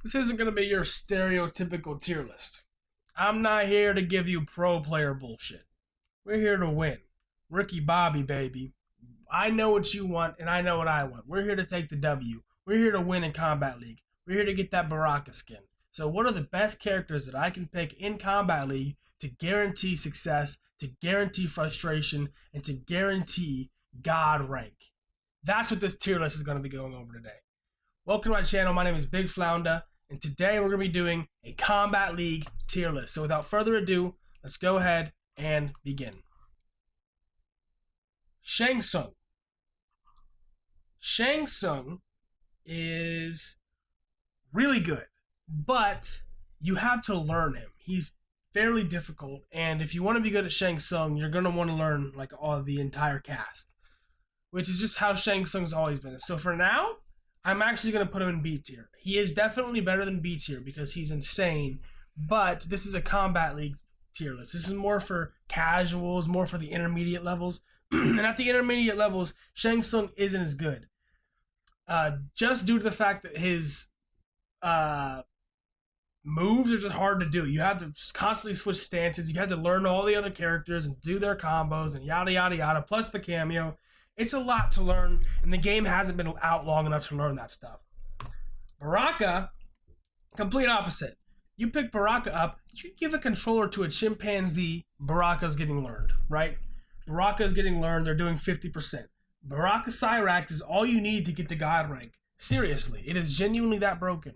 This isn't going to be your stereotypical tier list. I'm not here to give you pro player bullshit. We're here to win. Ricky Bobby, baby. I know what you want, and I know what I want. We're here to take the W. We're here to win in Kombat League. We're here to get that Baraka skin. So what are the best characters that I can pick in Kombat League to guarantee success, to guarantee frustration, and to guarantee God rank? That's what this tier list is going to be going over today. Welcome to my channel. My name is Big Flounder, and today we're going to be doing a Kombat League tier list. So without further ado, let's go ahead and begin. Shang Tsung. Shang Tsung is really good, but you have to learn him. He's fairly difficult, and if you want to be good at Shang Tsung, you're going to want to learn like all the entire cast, which is just how Shang Tsung's always been. So for now, I'm actually going to put him in B tier. He is definitely better than B tier because he's insane, but this is a Kombat League tier list. This is more for casuals, more for the intermediate levels, and at the intermediate levels, Shang Tsung isn't as good. Just due to the fact that his moves are just hard to do. You have to constantly switch stances. You have to learn all the other characters and do their combos and yada, yada, yada, plus the cameo. It's a lot to learn, and the game hasn't been out long enough to learn that stuff. Baraka, complete opposite. You pick Baraka up, you give a controller to a chimpanzee, Baraka's getting learned, right? Baraka is getting learned, they're doing 50%. Baraka Cyrax is all you need to get to God rank. Seriously, it is genuinely that broken.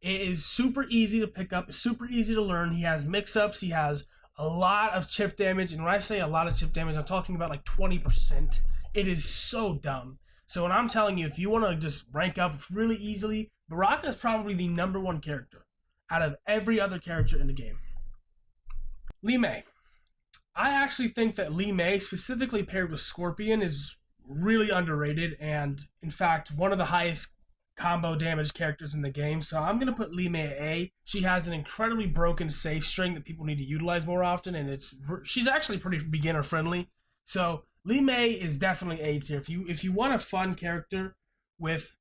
It is super easy to pick up, super easy to learn. He has mix-ups, he has a lot of chip damage, and when I say a lot of chip damage, I'm talking about like 20%. It is so dumb. So when I'm telling you, if you want to just rank up really easily, Baraka is probably the #1 character out of every other character in the game. Li Mei. I actually think that Li Mei, specifically paired with Scorpion, is really underrated and, in fact, one of the highest combo damage characters in the game. So I'm going to put Li Mei at A. She has an incredibly broken safe string that people need to utilize more often, and she's actually pretty beginner friendly. So Li Mei is definitely A tier. If you want a fun character with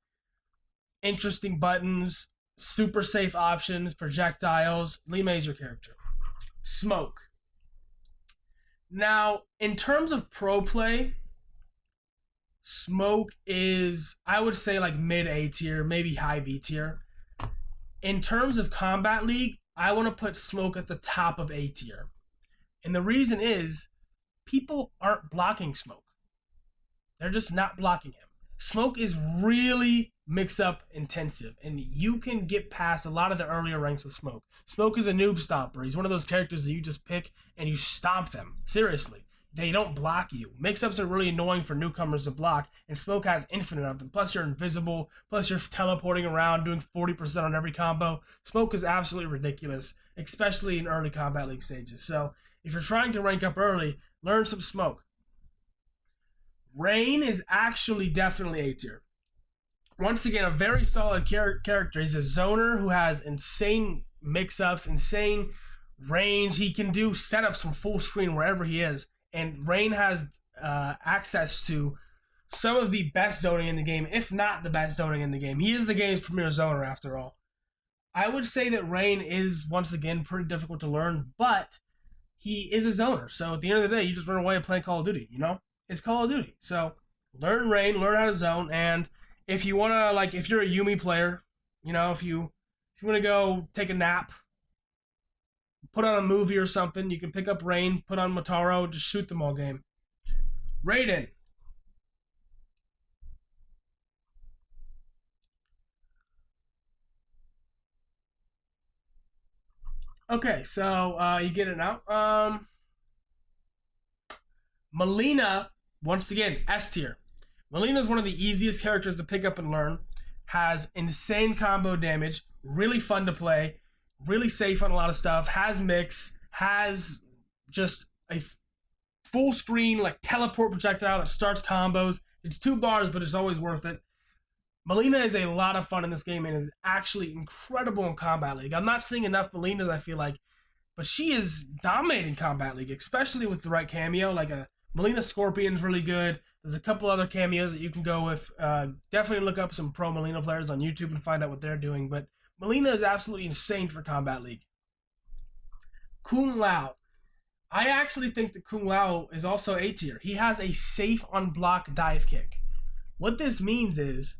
interesting buttons, super safe options, projectiles, Li Mei's your character. Smoke. Now, in terms of pro play, Smoke is, I would say, like mid A tier, maybe high B tier. In terms of Kombat League, I want to put Smoke at the top of A tier. And the reason is, people aren't blocking Smoke. They're just not blocking him. Smoke is really mix-up intensive, and you can get past a lot of the earlier ranks with Smoke. Smoke is a noob stomper. He's one of those characters that you just pick and you stomp them. Seriously. They don't block you. Mix-ups are really annoying for newcomers to block, and Smoke has infinite of them. Plus, you're invisible. Plus, you're teleporting around, doing 40% on every combo. Smoke is absolutely ridiculous, especially in early Kombat League stages. So, if you're trying to rank up early, learn some Smoke. Rain is actually definitely A tier. Once again, a very solid character. He's a zoner who has insane mix-ups, insane range. He can do setups from full screen wherever he is. And Rain has access to some of the best zoning in the game, if not the best zoning in the game. He is the game's premier zoner, after all. I would say that Rain is, once again, pretty difficult to learn, but he is a zoner. So at the end of the day, you just run away and play Call of Duty, you know? It's Call of Duty. So learn Rain, learn how to zone, and if you want to, like, if you're a Yumi player, you know, if you want to go take a nap, put on a movie or something, you can pick up Rain, put on Nitara, just shoot them all game. Raiden. Okay, so you get it now. Mileena, once again, S tier. Mileena is one of the easiest characters to pick up and learn. Has insane combo damage, really fun to play, really safe on a lot of stuff, has mix, has just a full screen like teleport projectile that starts combos. It's 2 bars, but it's always worth it. Mileena is a lot of fun in this game and is actually incredible in Kombat League. I'm not seeing enough Mileenas, I feel like, but she is dominating Kombat League, especially with the right cameo. Like a Mileena Scorpion's really good. There's a couple other cameos that you can go with. Definitely look up some pro Mileena players on YouTube and find out what they're doing. But Mileena is absolutely insane for Kombat League. Kung Lao. I actually think that Kung Lao is also A tier. He has a safe on block dive kick. What this means is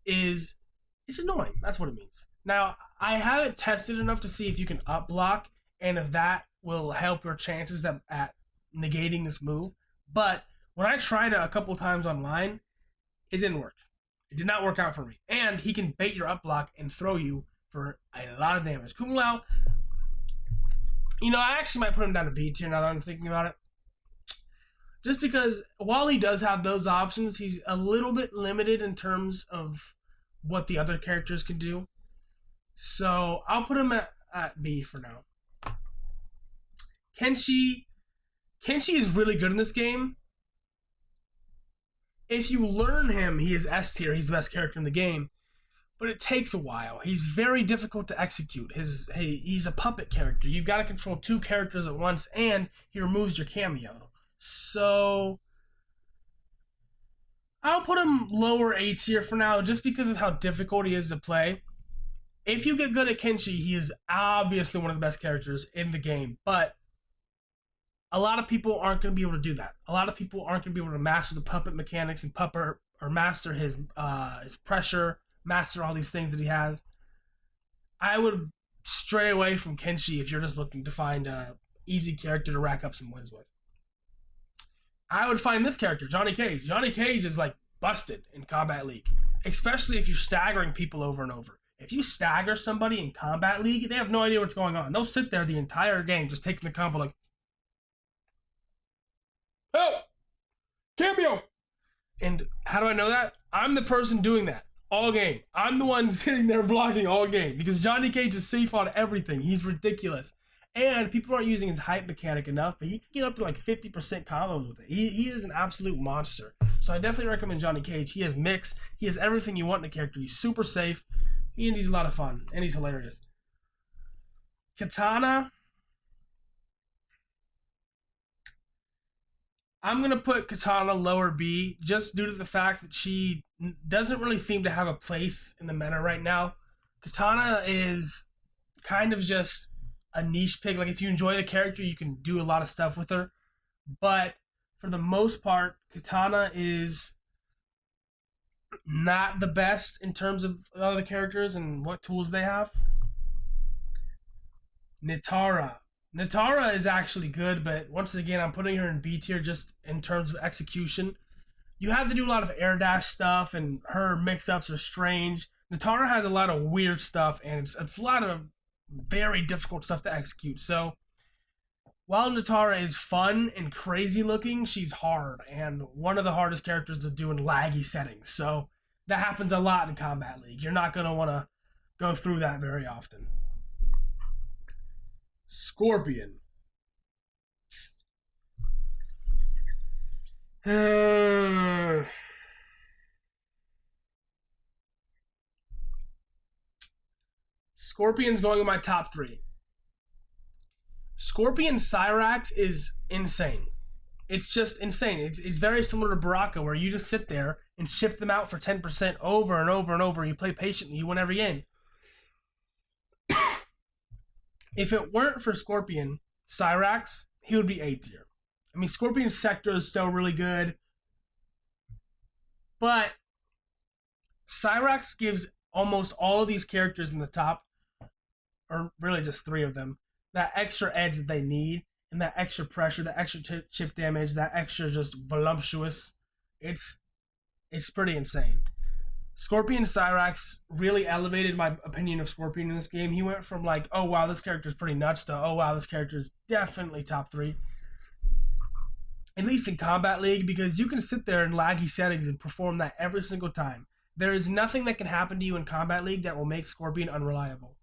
it's annoying. That's what it means. Now, I haven't tested enough to see if you can up block and if that will help your chances at negating this move. But when I tried it a couple times online, it didn't work. It did not work out for me. And he can bait your up block and throw you for a lot of damage. Kung Lao, I actually might put him down to B tier now that I'm thinking about it. Just because while he does have those options, he's a little bit limited in terms of what the other characters can do. So I'll put him at B for now. Kenshi is really good in this game. If you learn him, he is S tier. He's the best character in the game. But it takes a while. He's very difficult to execute. He's a puppet character. You've got to control two characters at once, and he removes your cameo. So I'll put him lower A tier for now, just because of how difficult he is to play. If you get good at Kenshi, he is obviously one of the best characters in the game, but a lot of people aren't going to be able to do that. A lot of people aren't going to be able to master the puppet mechanics and or master his pressure, master all these things that he has. I would stray away from Kenshi if you're just looking to find a easy character to rack up some wins with. I would find this character, Johnny Cage. Johnny Cage is like busted in Kombat League, especially if you're staggering people over and over. If you stagger somebody in Kombat League, they have no idea what's going on. They'll sit there the entire game just taking the combo like, oh, cameo. And how do I know that? I'm the person doing that all game. I'm the one sitting there blocking all game because Johnny Cage is safe on everything. He's ridiculous. And people aren't using his hype mechanic enough, but he can get up to like 50% combos with it. He is an absolute monster. So I definitely recommend Johnny Cage. He has mix. He has everything you want in a character. He's super safe. And he's a lot of fun. And he's hilarious. Kitana. I'm going to put Kitana lower B just due to the fact that she doesn't really seem to have a place in the meta right now. Kitana is kind of just a niche pick. Like, if you enjoy the character, you can do a lot of stuff with her. But for the most part, Kitana is not the best in terms of other characters and what tools they have. Nitara. Nitara is actually good, but once again, I'm putting her in B tier just in terms of execution. You have to do a lot of air dash stuff, and her mix-ups are strange. Nitara has a lot of weird stuff, and it's a lot of very difficult stuff to execute. So while Nitara is fun and crazy looking, she's hard, and one of the hardest characters to do in laggy settings. So that happens a lot in Kombat League. You're not going to want to go through that very often. Scorpion. Scorpion's going in my top 3. Scorpion Cyrax is insane. It's just insane. It's very similar to Baraka, where you just sit there and shift them out for 10% over and over and over. You play patiently, you win every game. If it weren't for Scorpion Cyrax, he would be A tier. I mean, Scorpion's Sector is still really good, but Cyrax gives almost all of these characters in the top, or really just 3 of them, that extra edge that they need, and that extra pressure, that extra chip damage, that extra just voluptuous. It's pretty insane. Scorpion Cyrax really elevated my opinion of Scorpion in this game. He went from like, oh wow, this character's pretty nuts, to oh wow, this character's definitely top 3. At least in Kombat League, because you can sit there in laggy settings and perform that every single time. There is nothing that can happen to you in Kombat League that will make Scorpion unreliable.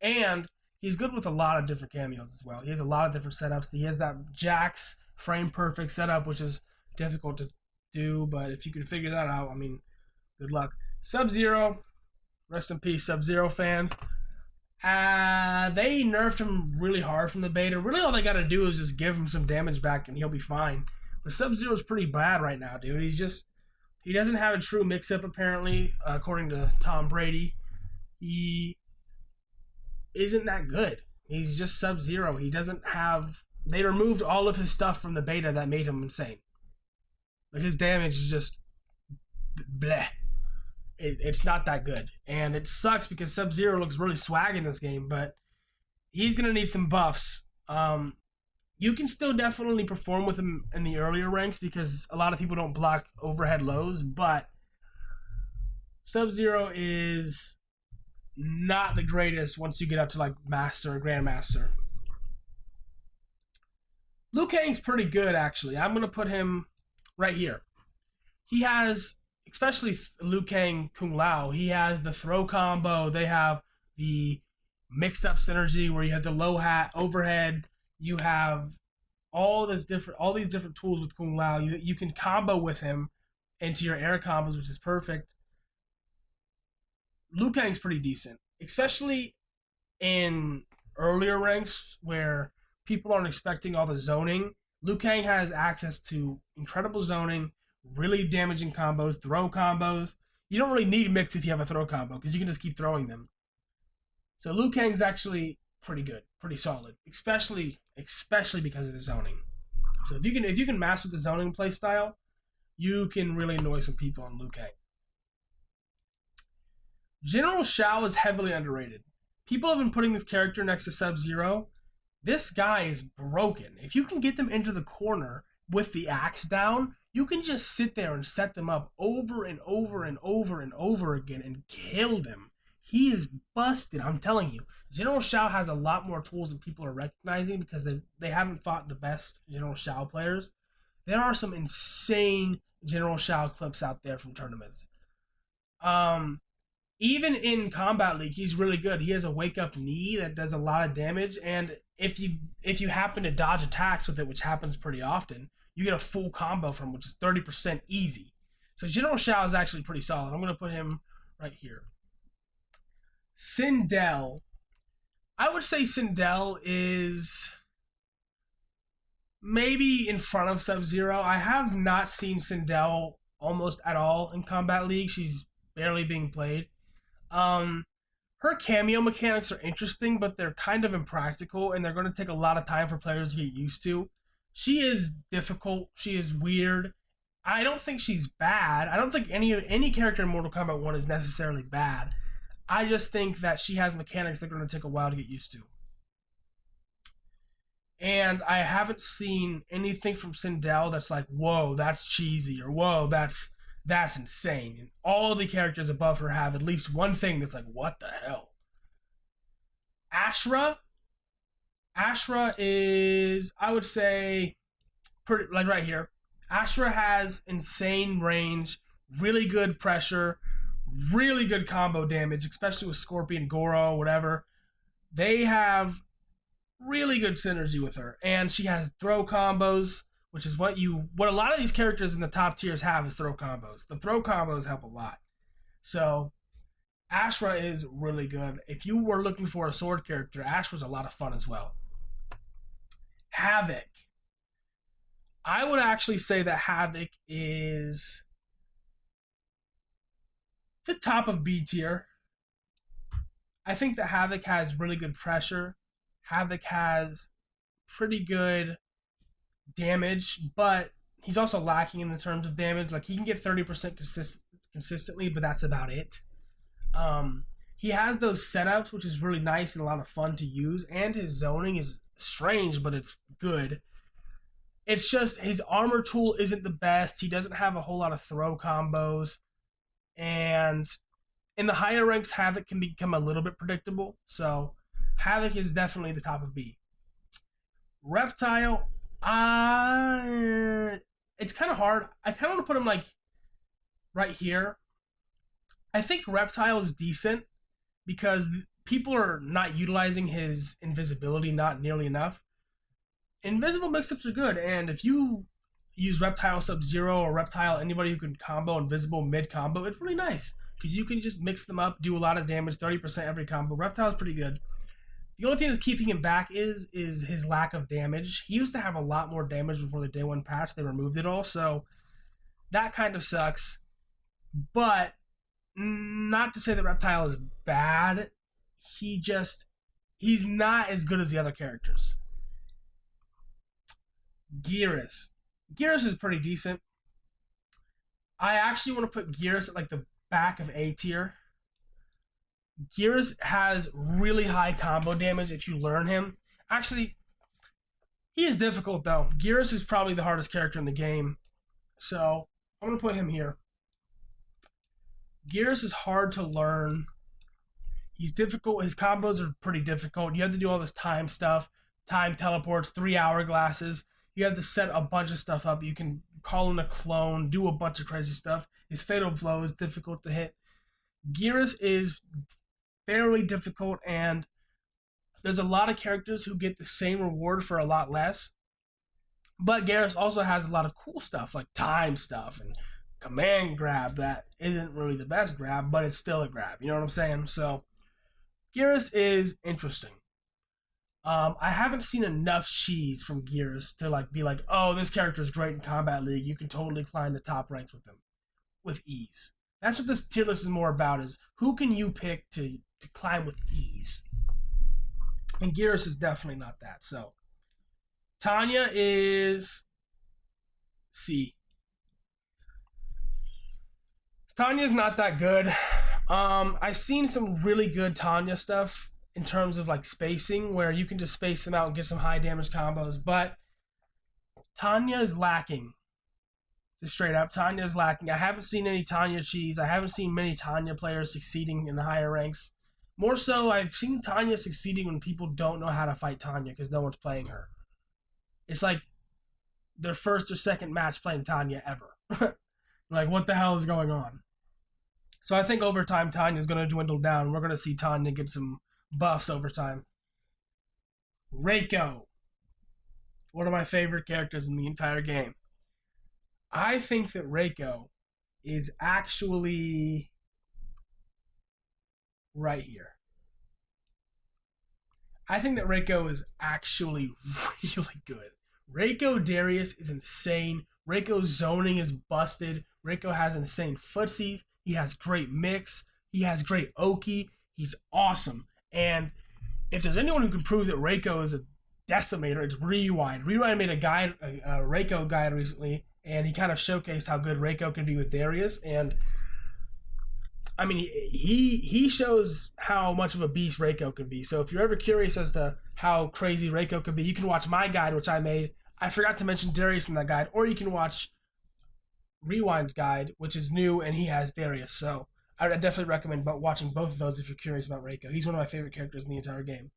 And he's good with a lot of different cameos as well. He has a lot of different setups. He has that Jax frame perfect setup, which is difficult to do, but if you can figure that out, I mean, good luck. Sub-Zero, rest in peace, Sub-Zero fans. They nerfed him really hard from the beta. Really, all they got to do is just give him some damage back, and he'll be fine. But Sub-Zero's pretty bad right now, dude. He doesn't have a true mix-up, apparently, according to Tom Brady. He isn't that good. He's just Sub-Zero. He doesn't have... They removed all of his stuff from the beta that made him insane. Like, his damage is just... bleh. It's not that good. And it sucks because Sub-Zero looks really swag in this game, but he's going to need some buffs. You can still definitely perform with him in the earlier ranks because a lot of people don't block overhead lows, but Sub-Zero is not the greatest once you get up to like Master or Grandmaster. Liu Kang's pretty good, actually. I'm going to put him right here. He has, especially Liu Kang Kung Lao, he has the throw combo. They have the mix-up synergy where you have the low hat, overhead. You have all these different tools with Kung Lao. You can combo with him into your air combos, which is perfect. Liu Kang's pretty decent, especially in earlier ranks where people aren't expecting all the zoning. Liu Kang has access to incredible zoning, really damaging combos, throw combos. You don't really need mix if you have a throw combo because you can just keep throwing them. So Liu Kang's actually pretty good, pretty solid, especially because of the zoning. So if you can master the zoning playstyle, you can really annoy some people on Liu Kang. General Shao is heavily underrated. People have been putting this character next to Sub-Zero. This guy is broken. If you can get them into the corner with the axe down, you can just sit there and set them up over and over and over and over again and kill them. He is busted, I'm telling you. General Shao has a lot more tools than people are recognizing because they haven't fought the best General Shao players. There are some insane General Shao clips out there from tournaments. Even in Kombat League, he's really good. He has a wake-up knee that does a lot of damage, and if you happen to dodge attacks with it, which happens pretty often, you get a full combo from him, which is 30% easy. So General Shao is actually pretty solid. I'm going to put him right here. Sindel. I would say Sindel is maybe in front of Sub-Zero. I have not seen Sindel almost at all in Kombat League. She's barely being played. Her cameo mechanics are interesting, but they're kind of impractical, and they're going to take a lot of time for players to get used to. She is difficult. She is weird. I don't think she's bad. I don't think any character in Mortal Kombat 1 is necessarily bad. I just think that she has mechanics that are going to take a while to get used to. And I haven't seen anything from Sindel that's like, whoa, that's cheesy, or whoa, that's insane. And all the characters above her have at least one thing that's like, what the hell? Ashrah is, I would say, pretty, like right here. Ashrah has insane range, really good pressure, really good combo damage, especially with Scorpion, Goro, whatever. They have really good synergy with her. And she has throw combos, which is what a lot of these characters in the top tiers have is throw combos. The throw combos help a lot. So Ashrah is really good. If you were looking for a sword character, Ashrah's a lot of fun as well. Havik. I would actually say that Havik is the top of B tier. I think that Havik has really good pressure. Havik has pretty good damage, but he's also lacking in the terms of damage. Like, he can get 30% consistently, but that's about it. He has those setups, which is really nice and a lot of fun to use, and his zoning is strange, but it's good. It's just his armor tool isn't the best. He doesn't have a whole lot of throw combos, and in the higher ranks, Havik can become a little bit predictable. So Havik is definitely the top of B. Reptile, it's kind of hard. I kind of want to put him like right here. I think Reptile is decent because people are not utilizing his invisibility not nearly enough. Invisible mix-ups are good, and if you use Reptile Sub-Zero or Reptile anybody who can combo invisible mid-combo, it's really nice because you can just mix them up, do a lot of damage, 30% every combo. Reptile's pretty good. The only thing that's keeping him back is his lack of damage. He used to have a lot more damage before the day one patch. They removed it all, so that kind of sucks. But not to say that Reptile is bad. He just he's not as good as the other characters. Geras. Geras is pretty decent. I actually want to put Geras at like the back of A tier. Geras has really high combo damage if you learn him. Actually, he is difficult though. Geras is probably the hardest character in the game. So, I'm going to put him here. Geras is hard to learn. He's difficult. His combos are pretty difficult. You have to do all this time stuff. Time teleports, 3 hourglasses. You have to set a bunch of stuff up. You can call in a clone, do a bunch of crazy stuff. His fatal blow is difficult to hit. Geras is fairly difficult, and there's a lot of characters who get the same reward for a lot less. But Geras also has a lot of cool stuff, like time stuff and command grab that isn't really the best grab, but it's still a grab. You know what I'm saying? So, Geras is interesting. I haven't seen enough cheese from Geras to like be like, oh, this character is great in Kombat League. You can totally climb the top ranks with him with ease. That's what this tier list is more about, is who can you pick to climb with ease? And Geras is definitely not that. So, Tanya is C. Tanya's not that good. I've seen some really good Tanya stuff in terms of like spacing, where you can just space them out and get some high damage combos, but Tanya is lacking. Just straight up, Tanya is lacking. I haven't seen any Tanya cheese. I haven't seen many Tanya players succeeding in the higher ranks. More so, I've seen Tanya succeeding when people don't know how to fight Tanya because no one's playing her. It's like their first or second match playing Tanya ever. Like, what the hell is going on? So I think over time, Tanya is going to dwindle down. We're going to see Tanya get some buffs over time. Reiko. One of my favorite characters in the entire game. I think that Reiko is actually right here. I think that Reiko is actually really good. Reiko Darius is insane. Reiko's zoning is busted. Reiko has insane footsies. He has great mix. He has great Oki. He's awesome. And if there's anyone who can prove that Reiko is a decimator, it's Rewind. Rewind made a Reiko guide recently, and he kind of showcased how good Reiko can be with Darius. And I mean, he shows how much of a beast Reiko can be. So if you're ever curious as to how crazy Reiko can be, you can watch my guide, which I made. I forgot to mention Darius in that guide, or you can watch Rewind's guide, which is new, and he has Darius. So I definitely recommend watching both of those if you're curious about Reiko. He's one of my favorite characters in the entire game.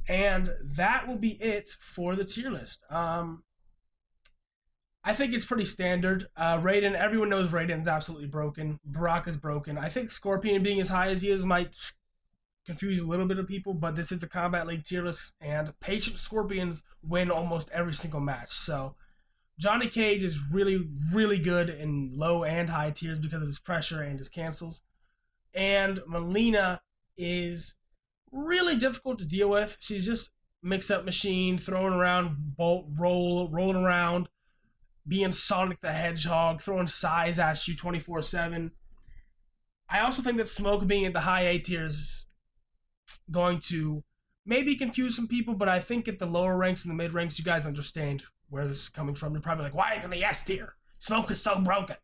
And that will be it for the tier list. I think it's pretty standard. Raiden, everyone knows Raiden's absolutely broken. Baraka's broken. I think Scorpion being as high as he is might confuse a little bit of people, but this is a Kombat League tier list, and patient Scorpions win almost every single match. So Johnny Cage is really, really good in low and high tiers because of his pressure and his cancels. And Mileena is really difficult to deal with. She's just mix-up machine, throwing around, rolling around, being Sonic the Hedgehog, throwing size at you 24/7. I also think that Smoke being at the high A tiers is going to maybe confuse some people, but I think at the lower ranks and the mid ranks, you guys understand where this is coming from. You're probably like, why isn't he S tier? Smoke is so broken.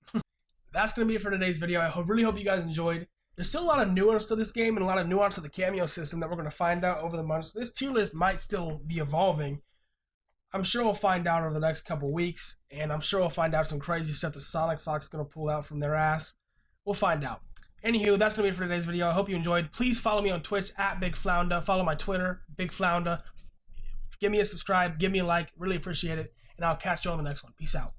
That's going to be it for today's video. I really hope you guys enjoyed. There's still a lot of nuance to this game and a lot of nuance to the cameo system that we're going to find out over the months. This tier list might still be evolving. I'm sure we'll find out over the next couple weeks, and I'm sure we'll find out some crazy stuff that Sonic Fox is going to pull out from their ass. We'll find out. Anywho, that's going to be it for today's video. I hope you enjoyed. Please follow me on Twitch at Big Flounda. Follow my Twitter, Big Flounda. Give me a subscribe. Give me a like. Really appreciate it. And I'll catch you on the next one. Peace out.